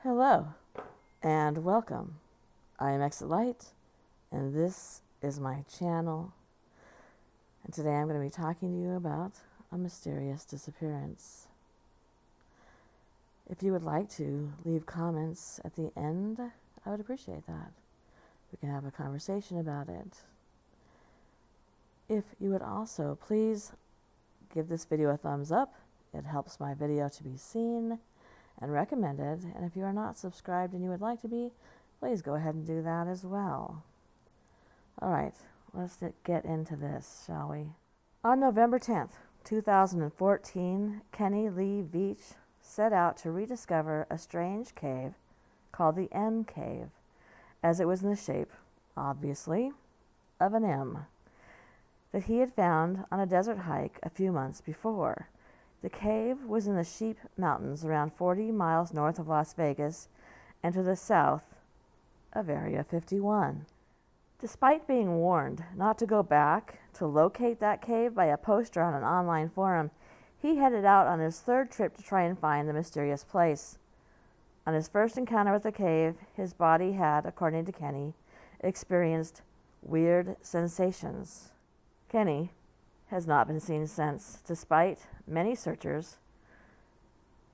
Hello and welcome. I am Exit Light and this is my channel. And today I'm going to be talking to you about a mysterious disappearance. If you would like to leave comments at the end, I would appreciate that. We can have a conversation about it. If you would also please give this video a thumbs up. It helps my video to be seen and recommended. And if you are not subscribed and you would like to be, please go ahead and do that as well. All right, let's get into this, shall we? On November 10th, 2014, Kenny Lee Veach set out to rediscover a strange cave called the M Cave, as it was in the shape, obviously, of an M, that he had found on a desert hike a few months before. The cave was in the Sheep Mountains, around 40 miles north of Las Vegas and to the south of Area 51. Despite being warned not to go back to locate that cave by a poster on an online forum, he headed out on his third trip to try and find the mysterious place. On his first encounter with the cave, his body had, according to Kenny, experienced weird sensations. Kenny has not been seen since, despite many searchers,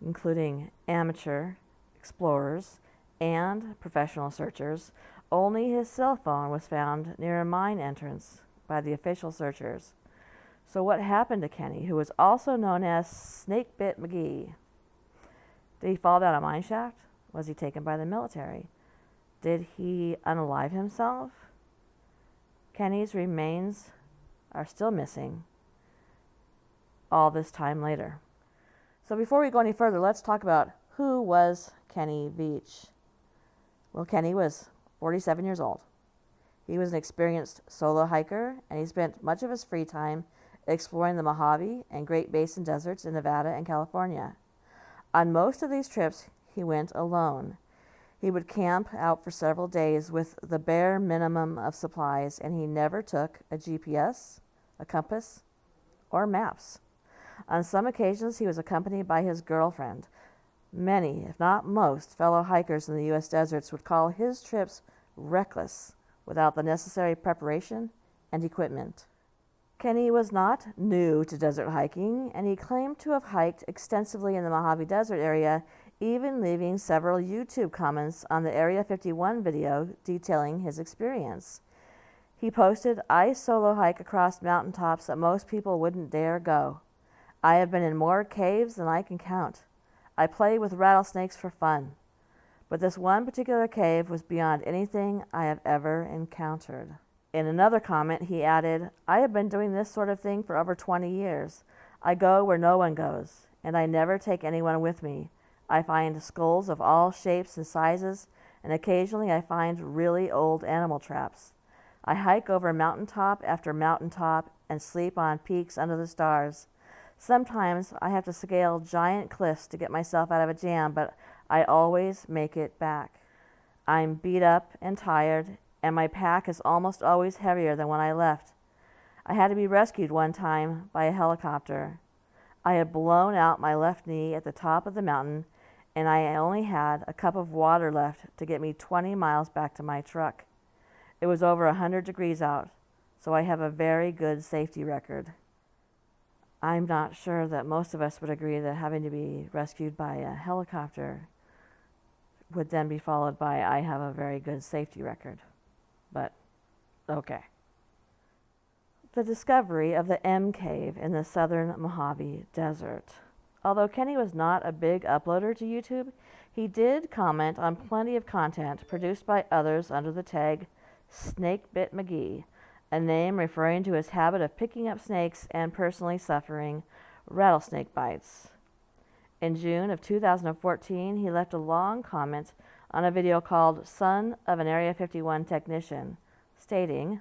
including amateur explorers and professional searchers. Only his cell phone was found near a mine entrance by the official searchers. So what happened to Kenny, who was also known as Snakebit McGee? Did he fall down a mine shaft? Was he taken by the military? Did he unalive himself? Kenny's remains are still missing all this time later. So before we go any further, let's talk about who was Kenny Veach. Well, Kenny was 47 years old. He was an experienced solo hiker, and he spent much of his free time exploring the Mojave and Great Basin deserts in Nevada and California. On most of these trips, he went alone. He would camp out for several days with the bare minimum of supplies, and he never took a GPS, a compass, or maps. On some occasions, he was accompanied by his girlfriend. Many, if not most, fellow hikers in the U.S. deserts would call his trips reckless without the necessary preparation and equipment. Kenny was not new to desert hiking, and he claimed to have hiked extensively in the Mojave Desert area, even leaving several YouTube comments on the Area 51 video detailing his experience. He posted, "I solo hike across mountaintops that most people wouldn't dare go. I have been in more caves than I can count. I play with rattlesnakes for fun. But this one particular cave was beyond anything I have ever encountered." In another comment, he added, "I have been doing this sort of thing for over 20 years. I go where no one goes, and I never take anyone with me. I find skulls of all shapes and sizes, and occasionally I find really old animal traps. I hike over mountaintop after mountaintop and sleep on peaks under the stars. Sometimes I have to scale giant cliffs to get myself out of a jam, but I always make it back. I'm beat up and tired, and my pack is almost always heavier than when I left. I had to be rescued one time by a helicopter. I had blown out my left knee at the top of the mountain, and I only had a cup of water left to get me 20 miles back to my truck. It was over 100 degrees out, so I have a very good safety record." I'm not sure that most of us would agree that having to be rescued by a helicopter would then be followed by, "I have a very good safety record." But, okay. The discovery of the M Cave in the southern Mojave Desert. Although Kenny was not a big uploader to YouTube, he did comment on plenty of content produced by others under the tag Snakebit McGee, a name referring to his habit of picking up snakes and personally suffering rattlesnake bites. In June of 2014, he left a long comment on a video called "Son of an Area 51 Technician," stating,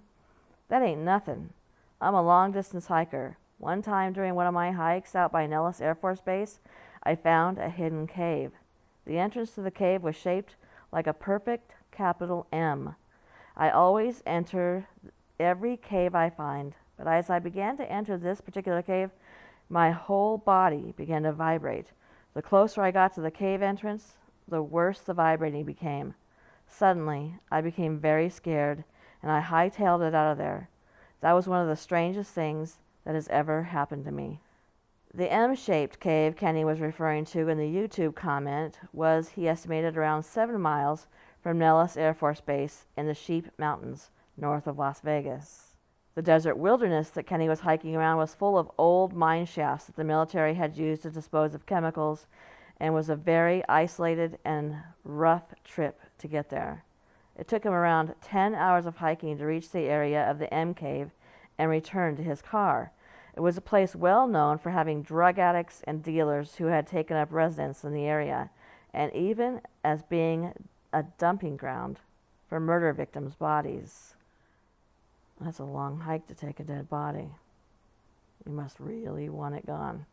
"That ain't nothing. I'm a long-distance hiker. One time during one of my hikes out by Nellis Air Force Base, I found a hidden cave. The entrance to the cave was shaped like a perfect capital M. I always enter every cave I find, but as I began to enter this particular cave, my whole body began to vibrate. The closer I got to the cave entrance, the worse the vibrating became. Suddenly, I became very scared, and I hightailed it out of there. That was one of the strangest things that has ever happened to me. The M-shaped cave Kenny was referring to in the YouTube comment was, he estimated, around 7 miles from Nellis Air Force Base in the Sheep Mountains, north of Las Vegas. The desert wilderness that Kenny was hiking around was full of old mine shafts that the military had used to dispose of chemicals, and was a very isolated and rough trip to get there. It took him around 10 hours of hiking to reach the area of the M Cave and return to his car. It was a place well known for having drug addicts and dealers who had taken up residence in the area, and even as being a dumping ground for murder victims' bodies. That's a long hike to take a dead body. You must really want it gone.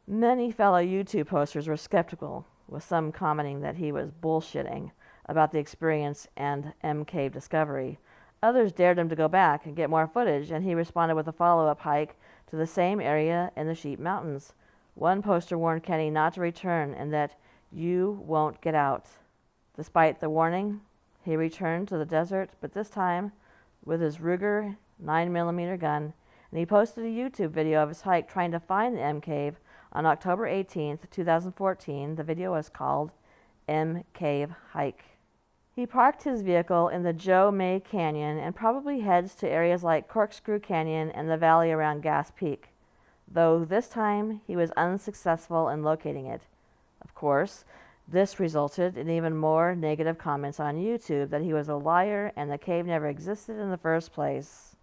Many fellow YouTube posters were skeptical, with some commenting that he was bullshitting about the experience and M Cave discovery. Others dared him to go back and get more footage, and he responded with a follow-up hike to the same area in the Sheep Mountains. One poster warned Kenny not to return and that you won't get out. Despite the warning, he returned to the desert, but this time with his Ruger 9mm gun, and he posted a YouTube video of his hike trying to find the M Cave on October 18th, 2014. The video was called M Cave Hike. He parked his vehicle in the Joe May Canyon and probably heads to areas like Corkscrew Canyon and the valley around Gas Peak, though this time he was unsuccessful in locating it. Of course, this resulted in even more negative comments on YouTube that he was a liar and the cave never existed in the first place.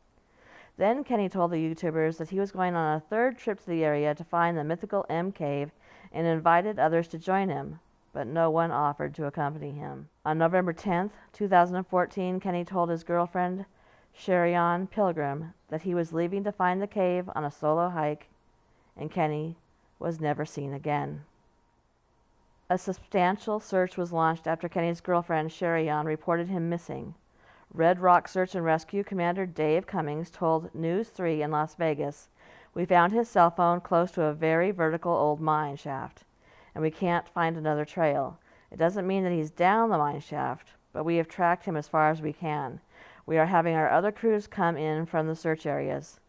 Then Kenny told the YouTubers that he was going on a third trip to the area to find the mythical M Cave and invited others to join him, but no one offered to accompany him. On November 10th, 2014, Kenny told his girlfriend, Sherion Pilgrim, that he was leaving to find the cave on a solo hike, and Kenny was never seen again. A substantial search was launched after Kenny's girlfriend, Sherion, reported him missing. Red Rock Search and Rescue Commander Dave Cummings told News 3 in Las Vegas, "We found his cell phone close to a very vertical old mine shaft, and we can't find another trail. It doesn't mean that he's down the mine shaft, but we have tracked him as far as we can. We are having our other crews come in from the search areas."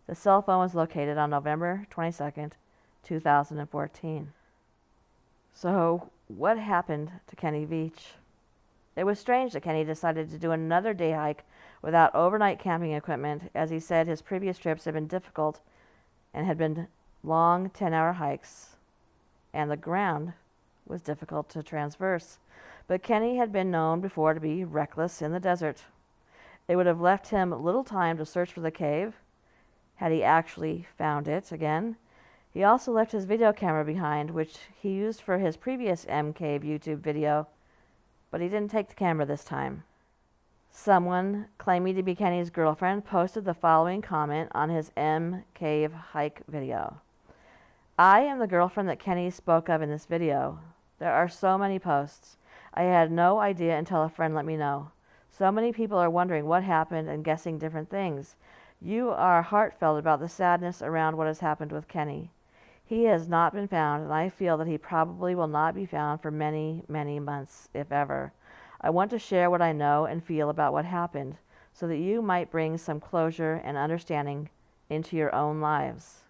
The cell phone was located on November 22nd, 2014. So, what happened to Kenny Veach? It was strange that Kenny decided to do another day hike without overnight camping equipment, as he said his previous trips had been difficult and had been long 10-hour hikes, and the ground was difficult to traverse. But Kenny had been known before to be reckless in the desert. It would have left him little time to search for the cave, had he actually found it again. He also left his video camera behind, which he used for his previous M Cave YouTube video, but he didn't take the camera this time. Someone claiming to be Kenny's girlfriend posted the following comment on his M Cave hike video. "I am the girlfriend that Kenny spoke of in this video. There are so many posts. I had no idea until a friend let me know. So many people are wondering what happened and guessing different things. You are heartfelt about the sadness around what has happened with Kenny. He has not been found, and I feel that he probably will not be found for many, many months, if ever. I want to share what I know and feel about what happened, so that you might bring some closure and understanding into your own lives."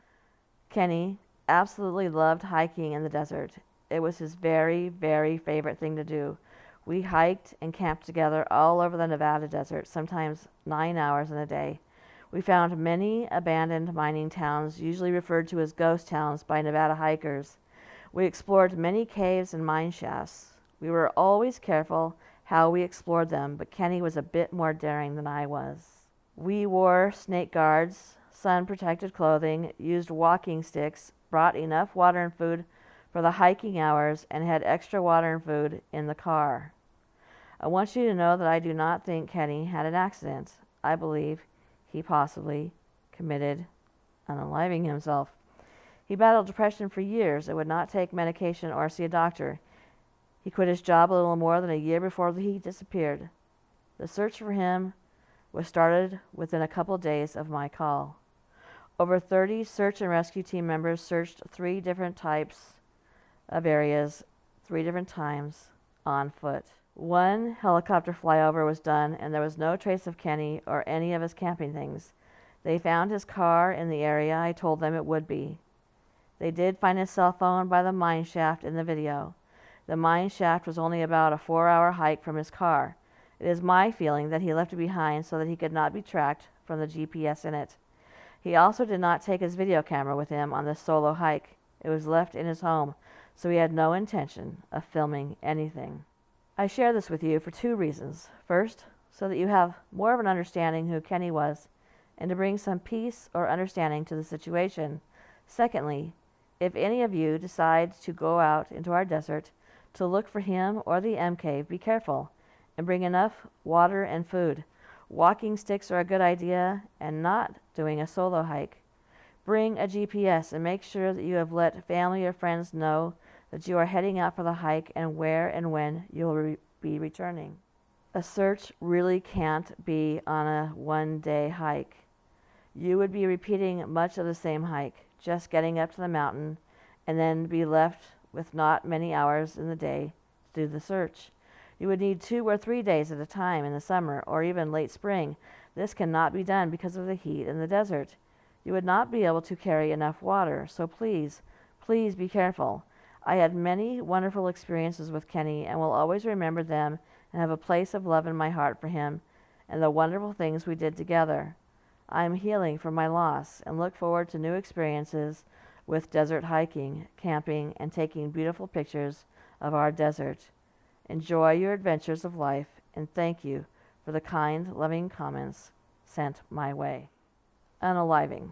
Kenny absolutely loved hiking in the desert. It was his very, very favorite thing to do. We hiked and camped together all over the Nevada desert, sometimes 9 hours in a day. We found many abandoned mining towns, usually referred to as ghost towns by Nevada hikers. We explored many caves and mine shafts. We were always careful how we explored them, but Kenny was a bit more daring than I was. We wore snake guards, sun-protected clothing, used walking sticks, brought enough water and food for the hiking hours, and had extra water and food in the car. I want you to know that I do not think Kenny had an accident. I believe he possibly committed unaliving himself. He battled depression for years and would not take medication or see a doctor. He quit his job a little more than a year before he disappeared. The search for him was started within a couple days of my call. Over 30 search and rescue team members searched 3 different types of areas 3 different times on foot. One helicopter flyover was done, and there was no trace of Kenny or any of his camping things. They found his car in the area I told them it would be. They did find his cell phone by the mine shaft in the video. The mine shaft was only about a 4-hour hike from his car. It is my feeling that he left it behind so that he could not be tracked from the GPS in it. He also did not take his video camera with him on this solo hike. It was left in his home, so he had no intention of filming anything. I share this with you for 2 reasons. First, so that you have more of an understanding who Kenny was, and to bring some peace or understanding to the situation. Secondly, if any of you decide to go out into our desert to look for him or the M cave, be careful and bring enough water and food. Walking sticks are a good idea, and not doing a solo hike. Bring a GPS and make sure that you have let family or friends know that you are heading out for the hike and where and when you'll be returning. A search really can't be on a 1-day hike. You would be repeating much of the same hike, just getting up to the mountain, and then be left with not many hours in the day to do the search. You would need 2 or 3 days at a time in the summer or even late spring. This cannot be done because of the heat in the desert. You would not be able to carry enough water, so please, please be careful. I had many wonderful experiences with Kenny and will always remember them and have a place of love in my heart for him and the wonderful things we did together. I am healing from my loss and look forward to new experiences with desert hiking, camping, and taking beautiful pictures of our desert. Enjoy your adventures of life, and thank you for the kind, loving comments sent my way. Unaliving.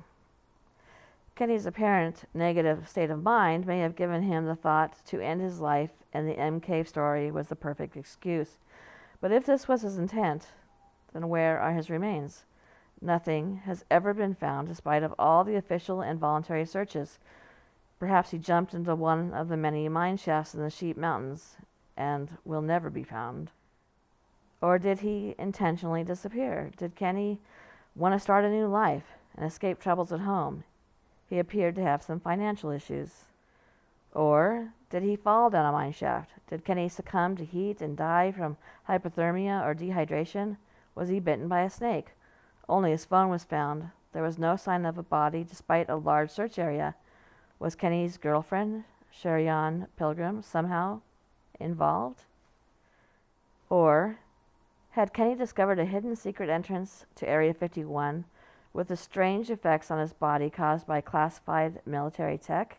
Kenny's apparent negative state of mind may have given him the thought to end his life, and the M Cave story was the perfect excuse. But if this was his intent, then where are his remains? Nothing has ever been found despite of all the official and voluntary searches. Perhaps he jumped into one of the many mine shafts in the Sheep Mountains and will never be found. Or did he intentionally disappear? Did Kenny want to start a new life and escape troubles at home? He appeared to have some financial issues. Or did he fall down a mine shaft? Did Kenny succumb to heat and die from hypothermia or dehydration? Was he bitten by a snake? Only his phone was found. There was no sign of a body despite a large search area. Was Kenny's girlfriend, Sherian Pilgrim, somehow involved? Or had Kenny discovered a hidden secret entrance to Area 51 with the strange effects on his body caused by classified military tech?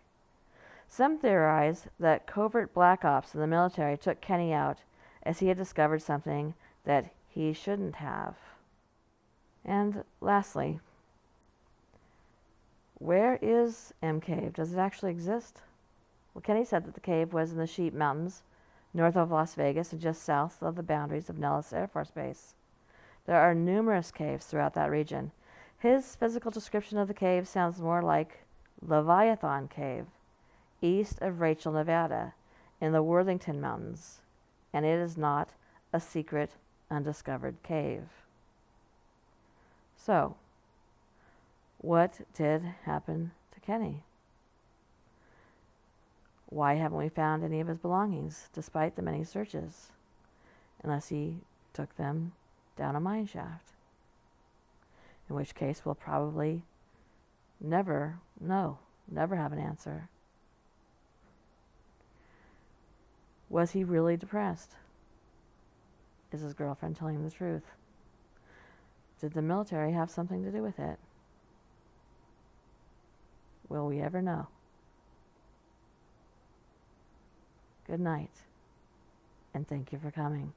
Some theorize that covert black ops in the military took Kenny out as he had discovered something that he shouldn't have. And lastly, where is M Cave? Does it actually exist? Well, Kenny said that the cave was in the Sheep Mountains, north of Las Vegas and just south of the boundaries of Nellis Air Force Base. There are numerous caves throughout that region. His physical description of the cave sounds more like Leviathan Cave, east of Rachel, Nevada, in the Worthington Mountains, and it is not a secret, undiscovered cave. So, what did happen to Kenny? Why haven't we found any of his belongings, despite the many searches? Unless he took them down a mine shaft. In which case we'll probably never have an answer. Was he really depressed? Is his girlfriend telling him the truth? Did the military have something to do with it? Will we ever know? Good night, and thank you for coming.